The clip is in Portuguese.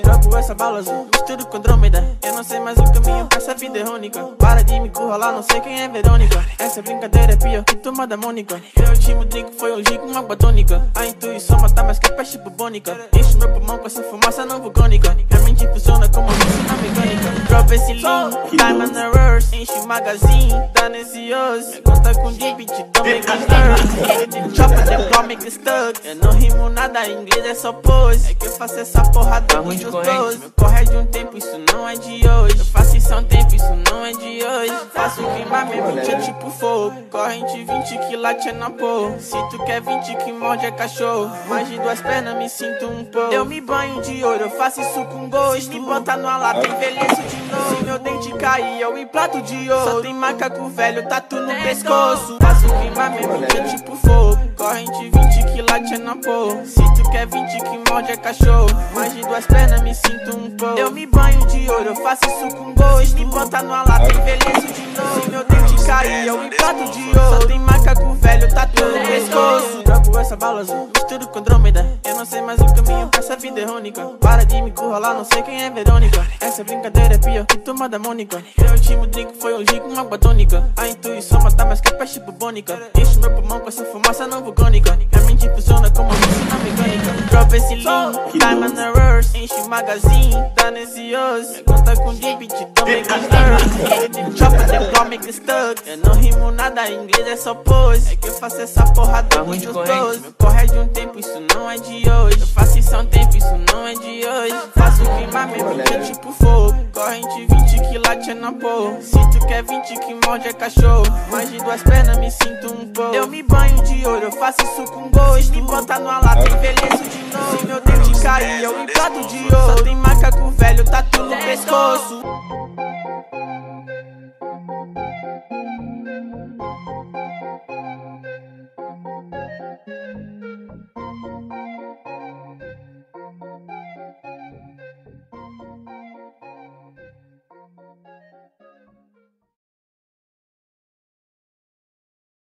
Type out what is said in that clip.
Drogo essa bala azul, misturo com Andrômeda. Eu não sei mais o caminho pra essa vida errônica. Para de me curralar, não sei quem é Verônica. Essa brincadeira é pior que turma da Mônica. Meu último drink foi um gin com uma água tônica. A intuição mata mais que peste bubônica. Enche meu pulmão com essa fumaça não vulcânica. Minha mente funciona como uma piscina mecânica. Drop esse lean, Diamond Errors. Enche o magazine, dá nesse osso. Minha conta com debit, don't make me stir. Chopper, the plot make me stuck. Eu não rimo nada, em inglês é só pose. É que eu faço essa porrada com os bros. Meu corre é de um tempo, isso não é de hoje. Eu faço isso há um tempo, isso não é de hoje. Faço queimar meu 20 é tipo fogo. Corrente 20 que late é na porra. Se tu quer 20 que morde é cachorro. Mais de duas pernas me sinto um pouco. Eu me banho de ouro, eu faço isso com gosto. Se me botar numa lata, envelheço de novo. Se meu dente cair, eu implanto de ouro. Só tem macaco velho, tatu no pescoço. Faço queimar meu 20 é tipo fogo. Corrente 20 que late é na porra. Se tu quer 20 que morde é cachorro. Mais de duas pernas me sinto um pouco. Eu me banho de ouro, eu faço isso com gosto. Se me botar numa lata, envelheço de novo. Se meu dente cair, eu implanto de ouro. Só tem macaco velho, tatu no pescoço. Drogo essa bala azul, misturo com Andrômeda. Eu não sei mais o caminho pra essa vida errônica. Para de me curralar, não sei quem é Verônica. Essa brincadeira é pior que turma da Mônica. Meu último drink foi um gin com água tônica. A intuição mata mais que peste bubônica. Enche meu pulmão com essa fumaça não vulcânica. Minha mente funciona como uma piscina mecânica. Drop esse lean, Diamond Errors. Enche o magazine, dá nesse osso. Minha conta com debit, don't make me stir. Chopper, the plot make me stuck. Eu não rimo nada, em inglês é só pose. É que eu faço essa porrada com os bros. Meu corre é de um tempo, isso não é de hoje. Eu faço isso há um tempo, isso não é de hoje. Faço queimar meu 20 é tipo fogo. Corrente 20 que late é na porra. Se tu quer 20 que morde é cachorro. Mais de duas pernas me sinto um pouco. Eu me banho de ouro, eu faço isso com gosto. Se me botar numa lata, envelheço de novo. Se meu dente cair, eu implanto de ouro. Só tem macaco velho, tatu no pescoço.